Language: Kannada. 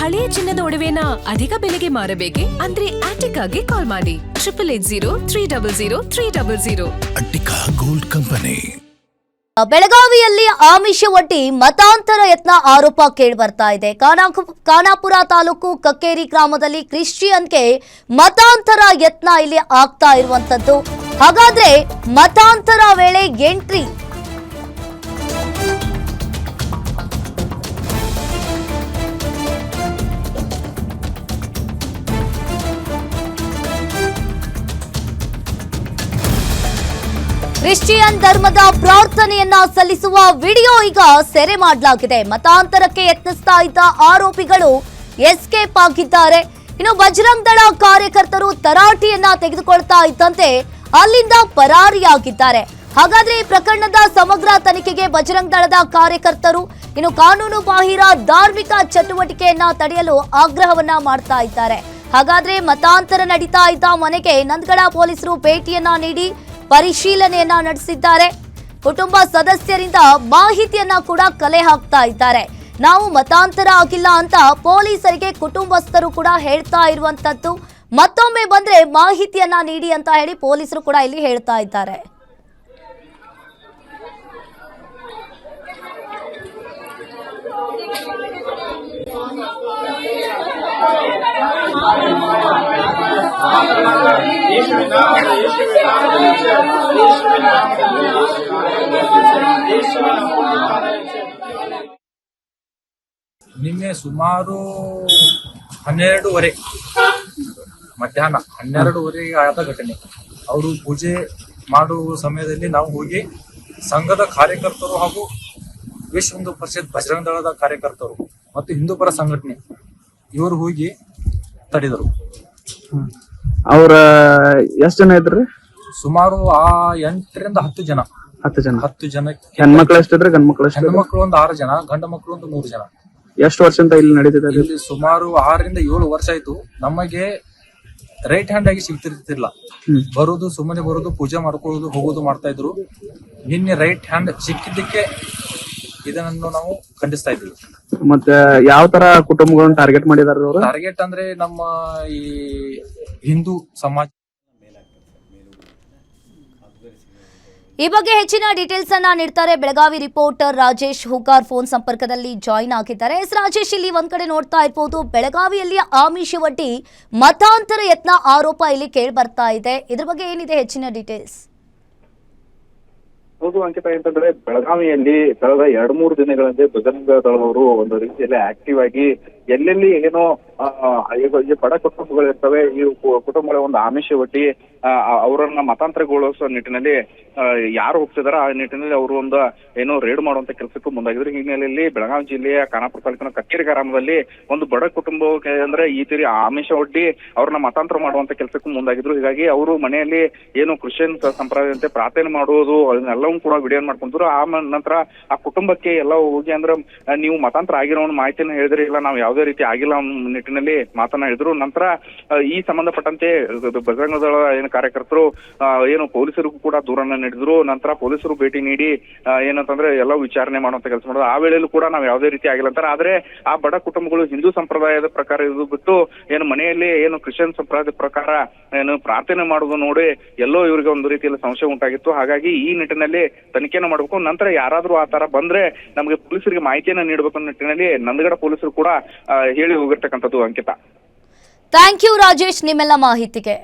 ಹಳೆಯ ಚಿನ್ನದ ಒಡವೆನ ಅಧಿಕ ಬೆಲೆಗೆ ಮಾರಬೇಕೆ? ಅಂದ್ರೆ ಆಟಿಕಾಗೆ ಕಾಲ್ ಮಾಡಿ 8880300300. Attica gold company. ಬೆಳಗಾವಿಯಲ್ಲಿ ಆಮಿಷ ಒಡ್ಡಿ ಮತಾಂತರ ಯತ್ನ ಆರೋಪ ಕೇಳಿಬರ್ತಾ ಇದೆ. ಖಾನಾಪುರ ತಾಲೂಕು ಕಕ್ಕೇರಿ ಗ್ರಾಮದಲ್ಲಿ ಕ್ರಿಶ್ಚಿಯನ್ಗೆ ಮತಾಂತರ ಯತ್ನ ಇಲ್ಲಿ ಆಗ್ತಾ ಇರುವಂತದ್ದು. ಹಾಗಾದ್ರೆ ಮತಾಂತರ ವೇಳೆ ಎಂಟ್ರಿ ಕ್ರಿಶ್ಚಿಯನ್ ಧರ್ಮದ ಪ್ರಾರ್ಥನೆಯನ್ನ ಸಲ್ಲಿಸುವ ವಿಡಿಯೋ ಈಗ ಸೆರೆ ಮಾಡಲಾಗಿದೆ. ಮತಾಂತರಕ್ಕೆ ಯತ್ನಿಸ್ತಾ ಇದ್ದ ಆರೋಪಿಗಳು ಎಸ್ಕೇಪ್ ಆಗಿದ್ದಾರೆ. ಇನ್ನು ಬಜರಂಗ್ ದಳ ಕಾರ್ಯಕರ್ತರು ತರಾಟೆಯನ್ನ ತೆಗೆದುಕೊಳ್ತಾ ಇದ್ದಂತೆ ಅಲ್ಲಿಂದ ಪರಾರಿಯಾಗಿದ್ದಾರೆ. ಹಾಗಾದ್ರೆ ಈ ಪ್ರಕರಣದ ಸಮಗ್ರ ತನಿಖೆಗೆ ಬಜರಂಗ್ ದಳದ ಕಾರ್ಯಕರ್ತರು ಇನ್ನು ಕಾನೂನು ಬಾಹಿರ ಧಾರ್ಮಿಕ ಚಟುವಟಿಕೆಯನ್ನ ತಡೆಯಲು ಆಗ್ರಹವನ್ನ ಮಾಡ್ತಾ ಇದ್ದಾರೆ. ಹಾಗಾದ್ರೆ ಮತಾಂತರ ನಡೀತಾ ಇದ್ದ ಮನೆಗೆ ನಂದಗಡ ಪೊಲೀಸರು ಭೇಟಿಯನ್ನ ನೀಡಿ ಪರಿಶೀಲನೆಯನ್ನ ನಡೆಸಿದ್ದಾರೆ. ಕುಟುಂಬ ಸದಸ್ಯರಿಂದ ಮಾಹಿತಿಯನ್ನ ಕೂಡ ಕಲೆ ಹಾಕ್ತಾ ಇದ್ದಾರೆ. ನಾವು ಮತಾಂತರ ಆಗಿಲ್ಲ ಅಂತ ಪೊಲೀಸರಿಗೆ ಕುಟುಂಬಸ್ಥರು ಕೂಡ ಹೇಳ್ತಾ ಇರುವಂತದ್ದು. ಮತ್ತೊಮ್ಮೆ ಬಂದ್ರೆ ಮಾಹಿತಿಯನ್ನ ನೀಡಿ ಅಂತ ಹೇಳಿ ಪೊಲೀಸರು ಕೂಡ ಇಲ್ಲಿ ಹೇಳ್ತಾ ಇದ್ದಾರೆ. ನಿನ್ನೆ ಸುಮಾರು 12:30 ಮಧ್ಯಾಹ್ನ 12:30 ಆದ ಘಟನೆ. ಅವರು ಪೂಜೆ ಮಾಡುವ ಸಮಯದಲ್ಲಿ ನಾವು ಹೋಗಿ ಸಂಘದ ಕಾರ್ಯಕರ್ತರು ಹಾಗೂ ವಿಶ್ವ ಹಿಂದೂ ಪರಿಷತ್ ಬಜರಂಗ ದಳದ ಕಾರ್ಯಕರ್ತರು ಮತ್ತು ಹಿಂದೂ ಪರ ಸಂಘಟನೆ ಇವರು ಹೋಗಿ ತಡೆದರು. ಅವ್ರ ಎಷ್ಟ್ ಜನ ಇದ್ರಿ? ಸುಮಾರು 8 ರಿಂದ 10 ಜನ. 10 ಜನ. ಹೆಣ್ಮಕ್ಳು ಎಷ್ಟಿದ್ರೆ ಗಂಡ್ ಮಕ್ಳು? ಹೆಣ್ಮಕ್ಳು ಒಂದು 6 ಜನ, ಗಂಡ ಮಕ್ಕಳು ಒಂದು 3 ಜನ. ಎಷ್ಟು ವರ್ಷ ಅಂತ ಇಲ್ಲಿ ನಡೀತಿದೆ? ಇಲ್ಲಿ ಸುಮಾರು 6 ರಿಂದ 7 ವರ್ಷ ಆಯ್ತು. ನಮಗೆ ರೈಟ್ ಹ್ಯಾಂಡ್ ಆಗಿ ಸಿಗ್ತಿರ್ತಿಲ್ಲ. ಬರುದು ಸುಮ್ಮನೆ ಬರುದು, ಪೂಜೆ ಮಾಡ್ಕೊಳ್ಳೋದು, ಹೋಗೋದು ಮಾಡ್ತಾ ಇದ್ರು. ನಿನ್ನೆ ರೈಟ್ ಹ್ಯಾಂಡ್ ಸಿಕ್ಕಿದ್ದಕ್ಕೆ ಇದನ್ನು ನಾವು ಖಂಡಿಸ್ತಾ ಇದ್ವಿ. ಮತ್ತೆ ಯಾವ ತರ ಕುಟುಂಬಗಳನ್ನ ಟಾರ್ಗೆಟ್ ಮಾಡಿದಾರೆ ಅವರು? ಟಾರ್ಗೆಟ್ ಅಂದ್ರೆ ನಮ್ಮ ಈ ಹಿಂದೂ ಸಮಾಜ. ಈ ಬಗ್ಗೆ ಹೆಚ್ಚಿನ ಡೀಟೇಲ್ಸ್ ಅನ್ನ ನೀಡ್ತಾರೆ ಬೆಳಗಾವಿ ರಿಪೋರ್ಟರ್ ರಾಜೇಶ್ ಹೂಗಾರ್ ಫೋನ್ ಸಂಪರ್ಕದಲ್ಲಿ ಜಾಯಿನ್ ಆಗಿದ್ದಾರೆ. ರಾಜೇಶ್, ಇಲ್ಲಿ ಒಂದ್ ಕಡೆ ನೋಡ್ತಾ ಇರಬಹುದು ಬೆಳಗಾವಿಯಲ್ಲಿ ಆಮಿಷ ಒಡ್ಡಿ ಮತಾಂತರ ಯತ್ನ ಆರೋಪ ಇಲ್ಲಿ ಕೇಳಿ ಬರ್ತಾ ಇದೆ. ಇದ್ರ ಬಗ್ಗೆ ಏನಿದೆ ಹೆಚ್ಚಿನ ಡೀಟೇಲ್ಸ್? ಹೌದು ಅಂಕಿತ, ಅಂತಂದ್ರೆ ಬೆಳಗಾವಿಯಲ್ಲಿ ಕಳೆದ 2-3 ದಿನಗಳಿಂದ ಬಜರಂಗ ದಳವರು ಒಂದು ರೀತಿಯಲ್ಲಿ ಆಕ್ಟಿವ್ ಆಗಿ ಎಲ್ಲೆಲ್ಲಿ ಏನೋ ಈ ಬಡ ಕುಟುಂಬಗಳು ಇರ್ತವೆ, ಈ ಕುಟುಂಬಗಳ ಒಂದು ಆಮಿಷ ಒಡ್ಡಿ ಅವರನ್ನ ಮತಾಂತರಗೊಳಿಸುವ ನಿಟ್ಟಿನಲ್ಲಿ ಯಾರು ಹೋಗ್ತಿದಾರ ಆ ನಿಟ್ಟಿನಲ್ಲಿ ಅವರು ಒಂದು ಏನೋ ರೇಡ್ ಮಾಡುವಂತ ಕೆಲಸಕ್ಕೂ ಮುಂದಾಗಿದ್ರು. ಈ ಹಿನ್ನೆಲೆಯಲ್ಲಿ ಬೆಳಗಾವಿ ಜಿಲ್ಲೆಯ ಖಾನಾಪುರ ತಾಲೂಕಿನ ಕಕ್ಕೇರಿ ಗ್ರಾಮದಲ್ಲಿ ಒಂದು ಬಡ ಕುಟುಂಬಕ್ಕೆ ಅಂದ್ರೆ ಈ ತೀರಿ ಆಮಿಷ ಒಡ್ಡಿ ಅವ್ರನ್ನ ಮತಾಂತರ ಮಾಡುವಂತ ಕೆಲಸಕ್ಕೂ ಮುಂದಾಗಿದ್ರು. ಹೀಗಾಗಿ ಅವರು ಮನೆಯಲ್ಲಿ ಏನು ಕ್ರಿಶ್ಚಿಯನ್ ಸಂಪ್ರದಾಯದಂತೆ ಪ್ರಾರ್ಥನೆ ಮಾಡುವುದು ಅದನ್ನೆಲ್ಲವೂ ಕೂಡ ವಿಡಿಯೋ ಮಾಡ್ಕೊಂಡ್ರು. ಆ ನಂತರ ಆ ಕುಟುಂಬಕ್ಕೆ ಎಲ್ಲ ಹೋಗಿ ಅಂದ್ರೆ ನೀವು ಮತಾಂತರ ಆಗಿರೋ ಒಂದು ಮಾಹಿತಿಯನ್ನು ಹೇಳಿದ್ರೆ, ಇಲ್ಲ ನಾವು ಯಾವುದೇ ರೀತಿ ಆಗಿಲ್ಲ ನಿಟ್ಟಿನಲ್ಲಿ ಮಾತನಾಡಿದ್ರು. ನಂತರ ಈ ಸಂಬಂಧಪಟ್ಟಂತೆ ಬಜರಂಗ ದಳ ಏನು ಕಾರ್ಯಕರ್ತರು ಏನು ಪೊಲೀಸರಿಗೂ ಕೂಡ ದೂರನ್ನ ನೀಡಿದ್ರು. ನಂತರ ಪೊಲೀಸರು ಭೇಟಿ ನೀಡಿ ಏನಂತಂದ್ರೆ ಎಲ್ಲ ವಿಚಾರಣೆ ಮಾಡುವಂತ ಕೆಲಸ ಮಾಡೋದು. ಆ ವೇಳೆಯಲ್ಲೂ ಕೂಡ ನಾವು ಯಾವುದೇ ರೀತಿ ಆಗಿಲ್ಲ ಅಂತಾರೆ. ಆದ್ರೆ ಆ ಬಡ ಕುಟುಂಬಗಳು ಹಿಂದೂ ಸಂಪ್ರದಾಯದ ಪ್ರಕಾರ ಇದು ಬಿಟ್ಟು ಏನು ಮನೆಯಲ್ಲಿ ಏನು ಕ್ರಿಶ್ಚಿಯನ್ ಸಂಪ್ರದಾಯದ ಪ್ರಕಾರ ಏನು ಪ್ರಾರ್ಥನೆ ಮಾಡುವುದು ನೋಡಿ ಎಲ್ಲೋ ಇವರಿಗೆ ಒಂದು ರೀತಿಯಲ್ಲಿ ಸಂಶಯ ಉಂಟಾಗಿತ್ತು. ಹಾಗಾಗಿ ಈ ನಿಟ್ಟಿನಲ್ಲಿ ತನಿಖೆಯನ್ನು ಮಾಡಬೇಕು. ನಂತರ ಯಾರಾದ್ರೂ ಆ ತರ ಬಂದ್ರೆ ನಮಗೆ ಪೊಲೀಸರಿಗೆ ಮಾಹಿತಿಯನ್ನ ನೀಡಬೇಕು ಅನ್ನೋ ನಿಟ್ಟಿನಲ್ಲಿ ನಂದಗಡ ಪೊಲೀಸರು ಕೂಡ ಹೇಳಿ ಹೋಗಿರ್ತಕ್ಕಂಥದ್ದು. ಅಂಕಿತ, ಥ್ಯಾಂಕ್ ಯು ರಾಜೇಶ್ ನಿಮ್ಮೆಲ್ಲ ಮಾಹಿತಿಗೆ.